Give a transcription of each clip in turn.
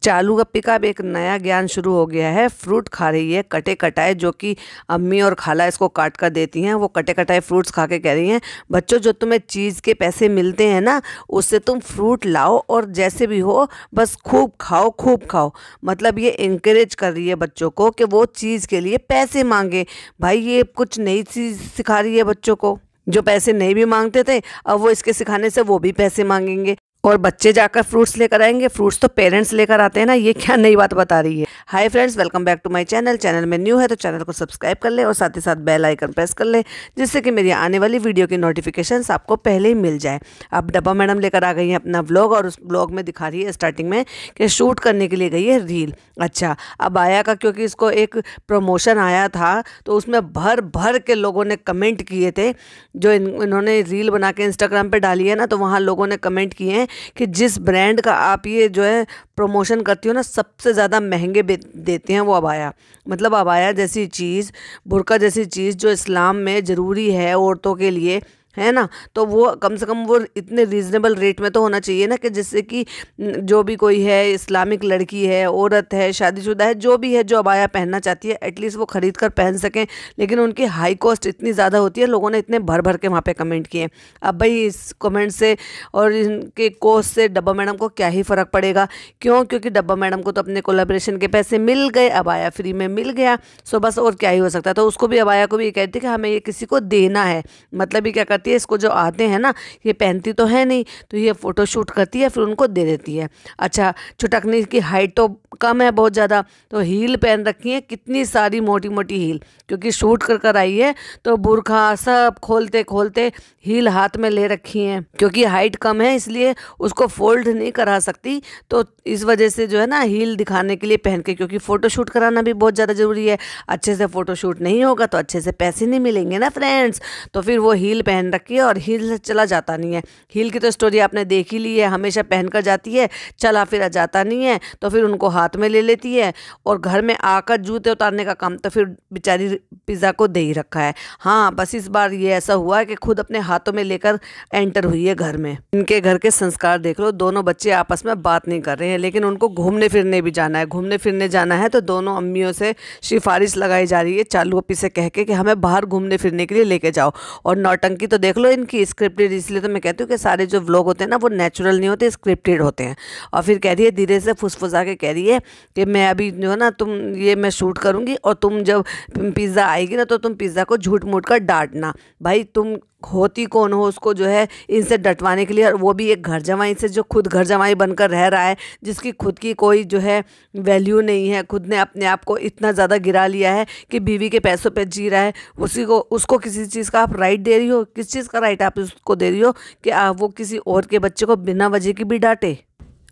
चालू गप्पी का अब एक नया ज्ञान शुरू हो गया है। फ्रूट खा रही है कटे कटाए, जो कि अम्मी और खाला इसको काट कर देती हैं। वो कटे कटाए फ्रूट्स खा के कह रही हैं, बच्चों जो तुम्हें चीज़ के पैसे मिलते हैं ना, उससे तुम फ्रूट लाओ और जैसे भी हो बस खूब खाओ खूब खाओ। मतलब ये इंकरेज कर रही है बच्चों को कि वो चीज़ के लिए पैसे मांगे। भाई ये कुछ नई चीज़ सिखा रही है बच्चों को। जो पैसे नहीं भी मांगते थे, अब वो इसके सिखाने से वो भी पैसे मांगेंगे और बच्चे जाकर फ्रूट्स लेकर आएंगे। फ्रूट्स तो पेरेंट्स लेकर आते हैं ना, ये क्या नई बात बता रही है। Hi friends, welcome back to my channel. Channel में न्यू है तो चैनल को सब्सक्राइब कर ले और साथ ही साथ बेल आइकन प्रेस कर ले, जिससे कि मेरी आने वाली वीडियो की नोटिफिकेशंस आपको पहले ही मिल जाए। अब डब्बा मैडम लेकर आ गई हैं अपना व्लॉग और उस व्लॉग में दिखा रही है स्टार्टिंग में कि शूट करने के लिए गई है रील। अच्छा, अब आया का क्योंकि इसको एक प्रमोशन आया था तो उसमें भर भर के लोगों ने कमेंट किए थे। जो इन्होंने रील बना के इंस्टाग्राम पर डाली है ना, तो वहाँ लोगों ने कमेंट किए हैं कि जिस ब्रांड का आप ये जो है प्रमोशन करती हो ना, सबसे ज़्यादा महंगे देते हैं वो अबाया। मतलब अबाया जैसी चीज़, बुर्का जैसी चीज़ जो इस्लाम में ज़रूरी है औरतों के लिए, है ना, तो वो कम से कम वो इतने रीज़नेबल रेट में तो होना चाहिए ना, कि जिससे कि जो भी कोई है, इस्लामिक लड़की है, औरत है, शादीशुदा है, जो भी है जो अबाया पहनना चाहती है, एटलीस्ट वो ख़रीद कर पहन सकें। लेकिन उनकी हाई कॉस्ट इतनी ज़्यादा होती है। लोगों ने इतने भर भर के वहाँ पे कमेंट किए। अब भाई इस कमेंट से और इनके कॉस्ट से डब्बा मैडम को क्या ही फ़र्क पड़ेगा। क्यों? क्योंकि डब्बा मैडम को तो अपने कोलैबोरेशन के पैसे मिल गए, अबाया फ्री में मिल गया। सो बस और क्या ही हो सकता। तो उसको भी, अबाया को भी ये कहती है कि हमें ये किसी को देना है। मतलब ये क्या करती है, इसको जो आते हैं ना, ये पहनती तो है नहीं, तो ये फ़ोटो शूट करती है, फिर उनको दे देती है। अच्छा, चुटकनी की हाइट तो कम है बहुत ज़्यादा, तो हील पहन रखी है, कितनी सारी मोटी मोटी हील, क्योंकि शूट कर कर आई है तो बुर्खा सब खोलते खोलते हील हाथ में ले रखी हैं। क्योंकि हाइट कम है इसलिए उसको फोल्ड नहीं करा सकती, तो इस वजह से जो है ना हील दिखाने के लिए पहन के, क्योंकि फ़ोटो शूट कराना भी बहुत ज़्यादा ज़रूरी है। अच्छे से फ़ोटो शूट नहीं होगा तो अच्छे से पैसे नहीं मिलेंगे ना फ्रेंड्स। तो फिर वो हील पहन रखी है और हील से चला जाता नहीं है। हील की तो स्टोरी आपने देख ही ली है, हमेशा पहन कर जाती है, चला फिर जाता नहीं है, तो फिर उनको हाथ में ले लेती है और घर में आकर जूते उतारने का काम तो फिर बेचारी पिज़्ज़ा को दे ही रखा है। हाँ, बस इस बार ये ऐसा हुआ है कि खुद अपने हाथों में लेकर एंटर हुई है घर में। इनके घर के संस्कार देख लो, दोनों बच्चे आपस में बात नहीं कर रहे हैं, लेकिन उनको घूमने फिरने भी जाना है। घूमने फिरने जाना है तो दोनों अम्मियों से सिफारिश लगाई जा रही है, चालू अपी से कह के कि हमें बाहर घूमने फिरने के लिए लेके जाओ। और नौटंकी तो देख लो इनकी, स्क्रिप्टेड। इसलिए तो मैं कहती हूँ कि सारे जो व्लॉग होते हैं ना, वो नेचुरल नहीं होते, स्क्रिप्टेड होते हैं। और फिर कह रही है, धीरे से फुसफुसा के कह रही है कि मैं अभी जो है ना, तुम ये मैं शूट करूँगी और तुम जब पिज़्ज़ा आएगी ना, तो तुम पिज़्ज़ा को झूठ मूठ कर डांटना। भाई तुम होती कौन हो उसको जो है इनसे डटवाने के लिए, और वो भी एक घर जमाई से, जो खुद घर जमाई बनकर रह रहा है, जिसकी खुद की कोई जो है वैल्यू नहीं है। खुद ने अपने आप को इतना ज़्यादा गिरा लिया है कि बीवी के पैसों पे जी रहा है। उसको किसी चीज़ का आप राइट दे रही हो? किस चीज़ का राइट आप उसको दे रही हो कि वो किसी और के बच्चे को बिना वजह की भी डांटे?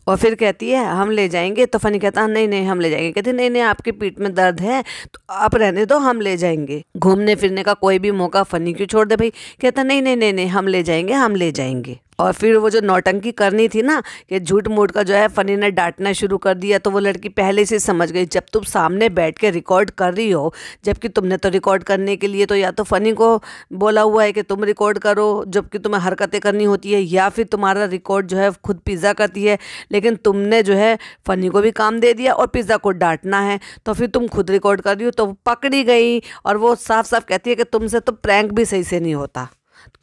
और फिर कहती है हम ले जाएंगे, तो फनी कहता है नहीं नहीं हम ले जाएंगे। कहती नहीं नहीं, आपकी पीठ में दर्द है तो आप रहने दो, हम ले जाएंगे। घूमने फिरने का कोई भी मौका फनी क्यों छोड़ दे भाई। कहता नहीं नहीं नहीं नहीं, हम ले जाएंगे, हम ले जाएंगे। और फिर वो जो नौटंकी करनी थी ना, कि झूठ मूठ का जो है फनी ने डांटना शुरू कर दिया, तो वो लड़की पहले से समझ गई। जब तुम सामने बैठ के रिकॉर्ड कर रही हो, जबकि तुमने तो रिकॉर्ड करने के लिए तो या तो फनी को बोला हुआ है कि तुम रिकॉर्ड करो जबकि तुम्हें हरकतें करनी होती है, या फिर तुम्हारा रिकॉर्ड जो है खुद पिज़्ज़ा करती है, लेकिन तुमने जो है फनी को भी काम दे दिया और पिज़्ज़ा को डांटना है, तो फिर तुम खुद रिकॉर्ड कर रही हो। तो पकड़ी गई और वो साफ साफ कहती है कि तुमसे तो प्रैंक भी सही से नहीं होता,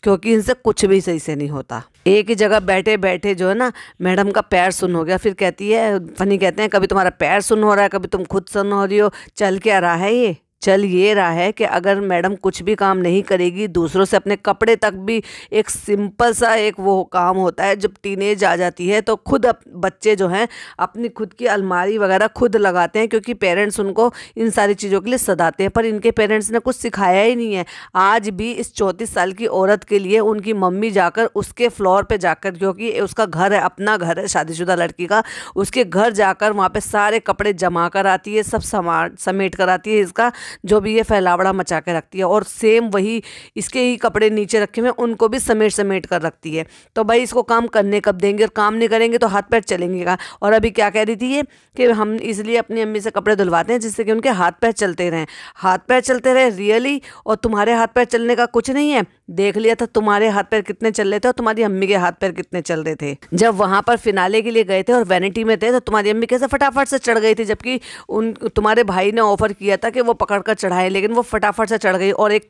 क्योंकि इनसे कुछ भी सही से नहीं होता। एक ही जगह बैठे बैठे जो है ना, मैडम का पैर सुन हो गया। फिर कहती है, फनी कहते हैं, कभी तुम्हारा पैर सुन हो रहा है, कभी तुम खुद सुन हो रही हो, चल क्या रहा है ये? चल ये रहा है कि अगर मैडम कुछ भी काम नहीं करेगी, दूसरों से अपने कपड़े तक भी, एक सिंपल सा एक वो काम होता है, जब टीनेज आ जाती है तो खुद बच्चे जो हैं अपनी खुद की अलमारी वगैरह खुद लगाते हैं, क्योंकि पेरेंट्स उनको इन सारी चीज़ों के लिए सदाते हैं। पर इनके पेरेंट्स ने कुछ सिखाया ही नहीं है। आज भी इस 34 साल की औरत के लिए उनकी मम्मी जाकर उसके फ्लोर पे जाकर, क्योंकि उसका घर है, अपना घर है शादीशुदा लड़की का, उसके घर जाकर वहाँ पे सारे कपड़े जमा कर आती है, सब सामान समेट कर आती है, इसका जो भी ये फैलावड़ा मचा के रखती है। और सेम वही इसके ही कपड़े नीचे रखे हुए उनको भी समेट समेट कर रखती है। तो भाई इसको काम करने कब देंगे? और काम नहीं करेंगे तो हाथ पैर चलेंगे का। और अभी क्या कह रही थी ये, कि हम इसलिए अपनी अम्मी से कपड़े धुलवाते हैं जिससे कि उनके हाथ पैर चलते रहें। हाथ पैर चलते रहे रियली? और तुम्हारे हाथ पैर चलने का कुछ नहीं है, देख लिया था तुम्हारे हाथ पैर कितने चल रहे थे और तुम्हारी अम्मी के हाथ पैर कितने चल रहे थे। जब वहां पर फिनाले के लिए गए थे और वैनिटी में थे तो तुम्हारी अम्मी कैसे फटाफट से चढ़ गई थी, जबकि तुम्हारे भाई ने ऑफर किया था कि वो पकड़ कर चढ़ाए, लेकिन वो फटाफट से चढ़ गई। और एक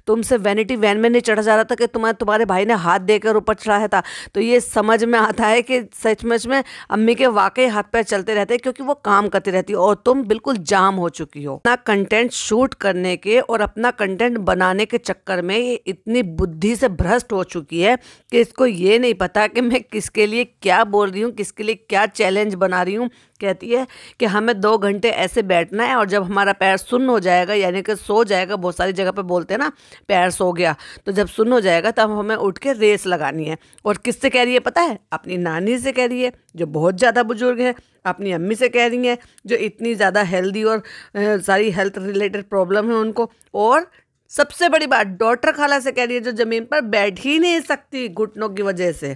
तुमसे वैनिटी वैन में नहीं चढ़ा जा रहा था कि तुम्हारे भाई ने हाथ देकर ऊपर चढ़ाया था। तो ये समझ में आता है कि सचमुच में अम्मी के वाकई हाथ पैर चलते रहते हैं, क्योंकि वो काम करती रहती है और तुम बिल्कुल जाम हो चुकी हो। अपना कंटेंट शूट करने के और अपना कंटेंट बनाने के चक्कर में ये इतनी बुद्धि से भ्रष्ट हो चुकी है कि इसको ये नहीं पता कि मैं किसके लिए क्या बोल रही हूँ, किसके लिए क्या चैलेंज बना रही हूँ। कहती है कि हमें 2 घंटे ऐसे बैठना है और जब हमारा पैर सुन्न हो जाएगा, यानी कि सो जाएगा, बहुत सारी जगह पे बोलते हैं ना पैर सो गया, तो जब सुन्न हो जाएगा तब हमें उठ के रेस लगानी है। और किससे कह रही है पता है? अपनी नानी से कह रही है जो बहुत ज़्यादा बुजुर्ग है, अपनी अम्मी से कह रही है जो इतनी ज़्यादा हेल्दी और सारी हेल्थ रिलेटेड प्रॉब्लम है उनको, और सबसे बड़ी बात डॉक्टर खाला से कह रही है जो ज़मीन पर बैठ ही नहीं सकती घुटनों की वजह से।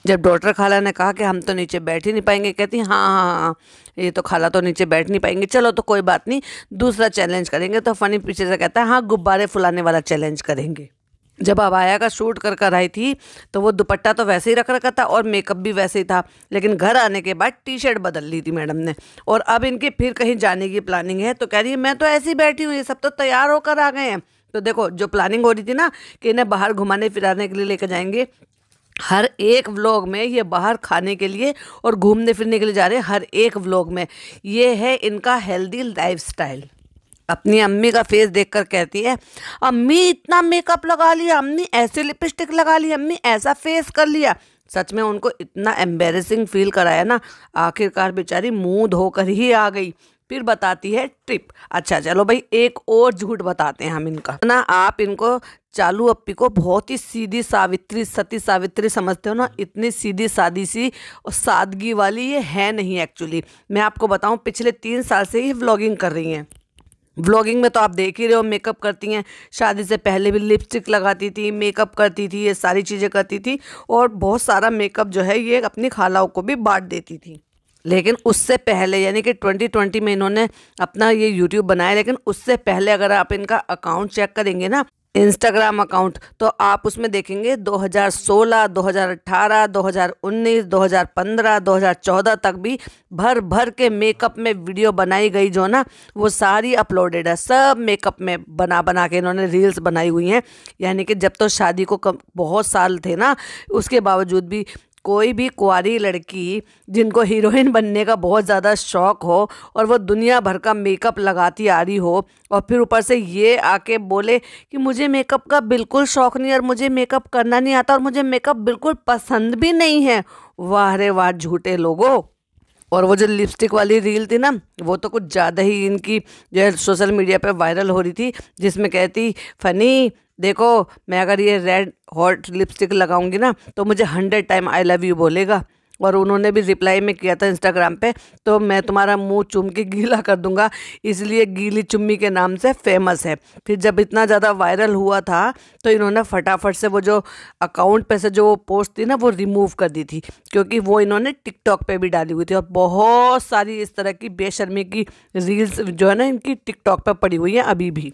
जब डॉक्टर खाला ने कहा कि हम तो नीचे बैठ ही नहीं पाएंगे, कहती हाँ हाँ हाँ, ये तो खाला तो नीचे बैठ नहीं पाएंगे, चलो तो कोई बात नहीं, दूसरा चैलेंज करेंगे। तो फनी पीछे से कहता है हाँ, गुब्बारे फुलाने वाला चैलेंज करेंगे। जब अबाया का शूट कर आई थी तो वो दुपट्टा तो वैसे ही रख रखा था और मेकअप भी वैसे ही था, लेकिन घर आने के बाद टी शर्ट बदल ली थी मैडम ने। और अब इनकी फिर कहीं जाने की प्लानिंग है, तो कह रही है मैं तो ऐसे ही बैठी हूँ, ये सब तो तैयार होकर आ गए हैं। तो देखो जो प्लानिंग हो रही थी ना कि इन्हें बाहर घुमाने फिराने के लिए लेकर जाएंगे, हर एक व्लॉग में ये बाहर खाने के लिए और घूमने फिरने के लिए जा रहे हैं। हर एक व्लॉग में ये है इनका हेल्दी लाइफस्टाइल। अपनी अम्मी का फेस देखकर कहती है अम्मी इतना मेकअप लगा लिया, अम्मी ऐसे लिपस्टिक लगा ली, अम्मी ऐसा फेस कर लिया। सच में उनको इतना एम्बेरसिंग फील कराया ना, आखिरकार बेचारी मुंह धोकर ही आ गई। फिर बताती है ट्रिप। अच्छा चलो भाई, एक और झूठ बताते हैं हम इनका ना। आप इनको चालू अप्पी को बहुत ही सीधी सावित्री, सती सावित्री समझते हो ना, इतनी सीधी सादी सी और सादगी वाली ये है नहीं एक्चुअली। मैं आपको बताऊं, पिछले 3 साल से ही व्लॉगिंग कर रही हैं। व्लॉगिंग में तो आप देख ही रहे हो, मेकअप करती हैं, शादी से पहले भी लिपस्टिक लगाती थी, मेकअप करती थी, ये सारी चीज़ें करती थी, और बहुत सारा मेकअप जो है ये अपनी खालाओं को भी बांट देती थी। लेकिन उससे पहले यानी कि 2020 में इन्होंने अपना ये यूट्यूब बनाया, लेकिन उससे पहले अगर आप इनका अकाउंट चेक करेंगे ना, इंस्टाग्राम अकाउंट, तो आप उसमें देखेंगे 2016, 2018, 2019, 2015, 2014 तक भी भर भर के मेकअप में वीडियो बनाई गई जो ना, वो सारी अपलोडेड है। सब मेकअप में बना बना के इन्होंने रील्स बनाई हुई हैं। यानी कि जब तो शादी को बहुत साल थे ना, उसके बावजूद भी कोई भी कुंवारी लड़की जिनको हीरोइन बनने का बहुत ज़्यादा शौक़ हो और वो दुनिया भर का मेकअप लगाती आ रही हो, और फिर ऊपर से ये आके बोले कि मुझे मेकअप का बिल्कुल शौक़ नहीं और मुझे मेकअप करना नहीं आता और मुझे मेकअप बिल्कुल पसंद भी नहीं है। वाह रे वाह झूठे लोगों। और वो जो लिपस्टिक वाली रील थी ना, वो तो कुछ ज़्यादा ही इनकी जो है सोशल मीडिया पे वायरल हो रही थी, जिसमें कहती फनी देखो मैं अगर ये रेड हॉट लिपस्टिक लगाऊंगी ना तो मुझे 100 टाइम आई लव यू बोलेगा। और उन्होंने भी रिप्लाई में किया था इंस्टाग्राम पे, तो मैं तुम्हारा मुंह चूम के गीला कर दूंगा, इसलिए गीली चुम्मी के नाम से फेमस है। फिर जब इतना ज़्यादा वायरल हुआ था तो इन्होंने फटाफट से वो जो अकाउंट पे से जो पोस्ट थी ना वो रिमूव कर दी थी, क्योंकि वो इन्होंने टिकटॉक पे भी डाली हुई थी। और बहुत सारी इस तरह की बेशर्मी की रील्स जो है ना इनकी टिकटॉक पे पड़ी हुई हैं अभी भी।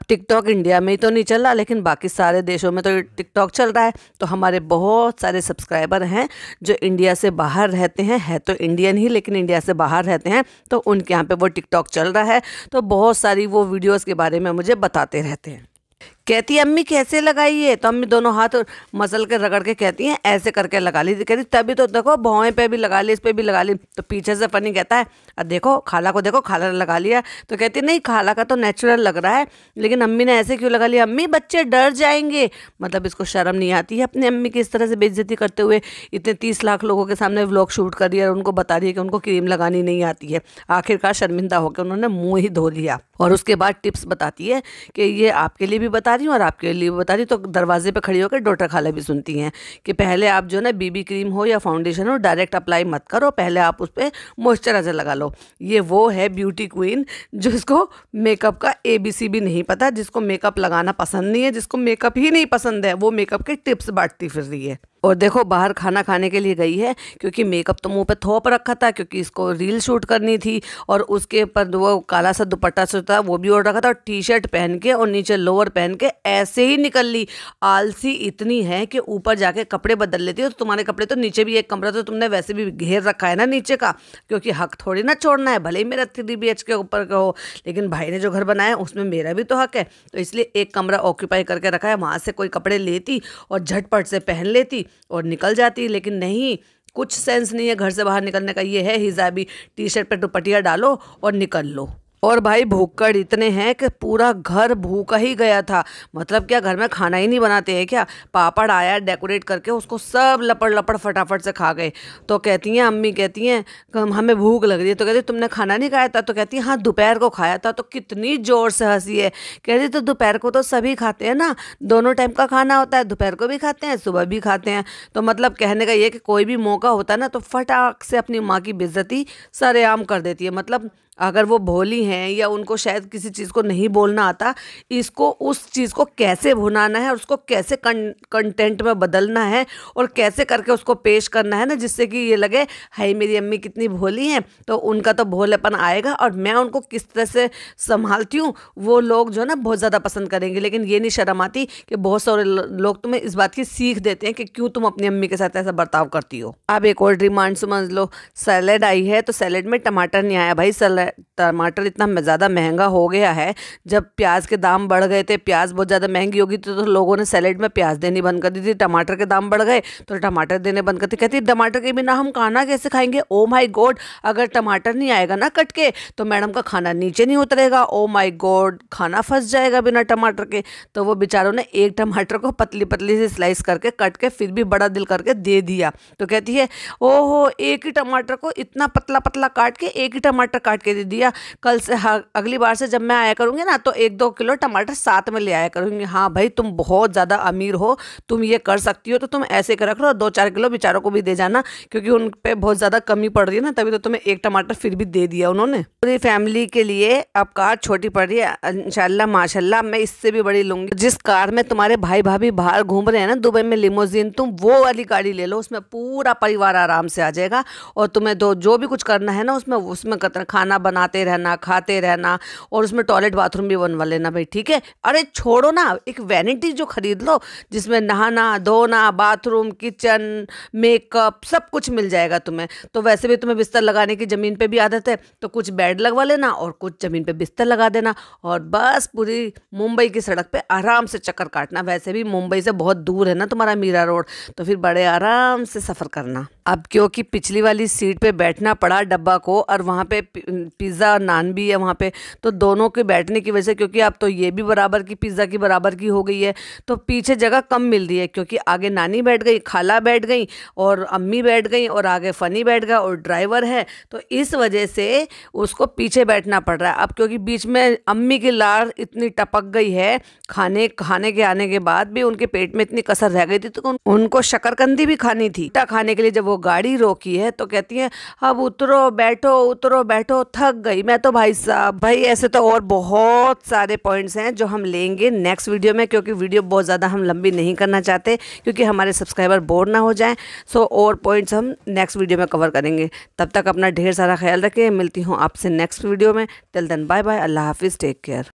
टिकटॉक इंडिया में ही तो नहीं चल रहा, लेकिन बाकी सारे देशों में तो टिकटॉक चल रहा है। तो हमारे बहुत सारे सब्सक्राइबर हैं जो इंडिया से बाहर रहते हैं, है तो इंडियन ही लेकिन इंडिया से बाहर रहते हैं, तो उनके यहाँ पे वो टिकटॉक चल रहा है। तो बहुत सारी वो वीडियोस के बारे में मुझे बताते रहते हैं। कहती अम्मी कैसे लगाई है, तो अम्मी दोनों हाथ मसल के रगड़ के कहती हैं ऐसे करके लगा ली। कहती तभी तो देखो भौएं पे भी लगा ली, इस पे भी लगा ली। तो पीछे से फनी कहता है देखो खाला को, देखो खाला ने लगा लिया। तो कहती नहीं खाला का तो नेचुरल लग रहा है, लेकिन अम्मी ने ऐसे क्यों लगा लिया? अम्मी बच्चे डर जाएंगे। मतलब इसको शर्म नहीं आती है अपनी अम्मी की इस तरह से बेइज्जती करते हुए। इतने 30 लाख लोगों के सामने व्लॉग शूट कर दिया और उनको बता रही है कि उनको क्रीम लगानी नहीं आती है। आखिरकार शर्मिंदा होकर उन्होंने मुँह ही धो लिया। और उसके बाद टिप्स बताती है कि ये आपके लिए भी बता रही हूँ और आपके लिए भी बता रही। तो दरवाजे पे खड़ी होकर डॉक्टर खाला भी सुनती हैं कि पहले आप जो ना बीबी क्रीम हो या फाउंडेशन हो डायरेक्ट अप्लाई मत करो, पहले आप उस पर मॉइस्चराइजर लगा लो। ये वो है ब्यूटी क्वीन जिसको मेकअप का ABC भी नहीं पता, जिसको मेकअप लगाना पसंद नहीं है, जिसको मेकअप ही नहीं पसंद है, वो मेकअप के टिप्स बांटती फिर रही है। और देखो बाहर खाना खाने के लिए गई है, क्योंकि मेकअप तो मुंह पे थोप रखा था, क्योंकि इसको रील शूट करनी थी। और उसके ऊपर वो काला सा दुपट्टा सा था वो भी ओढ़ रखा था, और टी शर्ट पहन के और नीचे लोअर पहन के ऐसे ही निकल ली। आलसी इतनी है कि ऊपर जाके कपड़े बदल लेती है। तो तुम्हारे कपड़े तो नीचे भी एक कमरा तो तुमने वैसे भी घेर रखा है ना नीचे का, क्योंकि हक थोड़ी ना छोड़ना है, भले ही मेरा 3 BH के ऊपर का हो, लेकिन भाई ने जो घर बनाया है उसमें मेरा भी तो हक है। तो इसलिए एक कमरा ऑक्यूपाई करके रखा है, वहाँ से कोई कपड़े लेती और झटपट से पहन लेती और निकल जाती। लेकिन नहीं, कुछ सेंस नहीं है घर से बाहर निकलने का। ये है हिजाबी, टी शर्ट पे दुपट्टिया डालो और निकल लो। और भाई भूक्कड़ इतने हैं कि पूरा घर भूखा ही गया था। मतलब क्या घर में खाना ही नहीं बनाते हैं क्या? पापड़ आया डेकोरेट करके, उसको सब लपड़ लपड़ फटाफट से खा गए। तो कहती हैं अम्मी, कहती हैं हमें भूख लग रही है। तो कहती तुमने खाना नहीं खाया था? तो कहती है हाँ दोपहर को खाया था। तो कितनी जोर से हंसी है। कहती तो दोपहर को तो सभी खाते हैं ना, दोनों टाइम का खाना होता है, दोपहर को भी खाते हैं सुबह भी खाते हैं। तो मतलब कहने का ये कि कोई भी मौका होता है ना तो फटाक से अपनी माँ की बेइज्जती सरेआम कर देती है। मतलब अगर वो भोली हैं या उनको शायद किसी चीज़ को नहीं बोलना आता, इसको उस चीज़ को कैसे भुनाना है और उसको कैसे कंटेंट में बदलना है और कैसे करके उसको पेश करना है ना, जिससे कि ये लगे हाय मेरी अम्मी कितनी भोली हैं। तो उनका तो भोलेपन आएगा और मैं उनको किस तरह से संभालती हूँ वो लोग जो है ना बहुत ज़्यादा पसंद करेंगे। लेकिन ये नहीं शर्म आती कि बहुत सारे लोग तुम्हें इस बात की सीख देते हैं कि क्यों तुम अपनी अम्मी के साथ ऐसा बर्ताव करती हो। अब एक और डिमांड समझ लो, सैलेड आई है तो सैलेड में टमाटर नहीं आया। भाई टमाटर इतना ज़्यादा महंगा हो गया है, जब प्याज के दाम बढ़ गए थे, प्याज बहुत ज़्यादा महंगी होगी तो लोगों ने सैलेड में प्याज देनी बंद कर दी थी। टमाटर के दाम बढ़ गए तो टमाटर देने बंद कर दी। कहती टमाटर के बिना हम खाना कैसे खाएंगे? ओ माय गॉड, अगर टमाटर नहीं आएगा ना कट के तो मैडम का खाना नीचे नहीं उतरेगा। ओ माय गॉड, खाना फंस जाएगा बिना टमाटर के। तो वो बेचारों ने एक टमाटर को पतली पतली से स्लाइस करके कट के फिर भी बड़ा दिल करके दे दिया। तो कहती है ओहो, एक ही टमाटर को इतना पतला पतला काट के एक ही टमाटर काट के दे दिया। कल से अगली बार से जब मैं आया करूँगी ना तो 1-2 किलो टमाटर साथ में ले आया करूँगी। हाँ भाई तुम बहुत ज़्यादा अमीर हो, तुम ये कर सकती हो, तो तुम ऐसे कर रख लो, 2-4 किलो बेचारों को भी दे जाना, क्योंकि उन पे बहुत ज़्यादा कमी पड़ रही है ना, तभी तो तुम्हें एक टमाटर फिर भी दे दिया उन्होंने। पूरी फैमिली के लिए अब कार छोटी पड़ रही है, इंशाल्लाह माशाल्लाह मैं इससे भी बड़ी लूँगी। जिस कार में तुम्हारे भाई भाभी बाहर घूम रहे हैं ना दुबई में लिमोजिन, तुम वो वाली गाड़ी ले लो, उसमें पूरा परिवार आराम से आ जाएगा। और तुम्हें जो भी कुछ करना है ना उसमें खाना बनाते रहना, खाते रहना, और उसमें टॉयलेट बाथरूम भी बनवा लेना भाई, ठीक है? अरे छोड़ो ना, एक वैनिटी जो खरीद लो जिसमें नहाना धोना, बाथरूम, किचन, मेकअप सब कुछ मिल जाएगा तुम्हें। तो वैसे भी तुम्हें बिस्तर लगाने की ज़मीन पे भी आदत है, तो कुछ बेड लगवा लेना और कुछ ज़मीन पे बिस्तर लगा देना, और बस पूरी मुंबई की सड़क पे आराम से चक्कर काटना। वैसे भी मुंबई से बहुत दूर है ना तुम्हारा मीरा रोड, तो फिर बड़े आराम से सफ़र करना। अब क्योंकि पिछली वाली सीट पे बैठना पड़ा डब्बा को, और वहाँ पे पिज़्ज़ा और नान भी है वहाँ पे, तो दोनों के बैठने की वजह से, क्योंकि अब तो ये भी बराबर की पिज़्ज़ा की बराबर की हो गई है, तो पीछे जगह कम मिल रही है, क्योंकि आगे नानी बैठ गई, खाला बैठ गई और अम्मी बैठ गई और आगे फ़नी बैठ गया और ड्राइवर है, तो इस वजह से उसको पीछे बैठना पड़ रहा है। अब क्योंकि बीच में अम्मी की लार इतनी टपक गई है, खाने के आने के बाद भी उनके पेट में इतनी कसर रह गई थी, तो उनको शकरकंदी भी खानी थी। खाने के लिए जब वो गाड़ी रोकी है तो कहती है अब उतरो बैठो, थक गई मैं तो भाई साहब। भाई ऐसे तो और बहुत सारे पॉइंट्स हैं जो हम लेंगे नेक्स्ट वीडियो में, क्योंकि वीडियो बहुत ज़्यादा हम लंबी नहीं करना चाहते, क्योंकि हमारे सब्सक्राइबर बोर ना हो जाएं। सो और पॉइंट्स हम नेक्स्ट वीडियो में कवर करेंगे। तब तक अपना ढेर सारा ख्याल रखें, मिलती हूँ आपसे नेक्स्ट वीडियो में। टिल देन बाय बाय, अल्लाह हाफिज़, टेक केयर।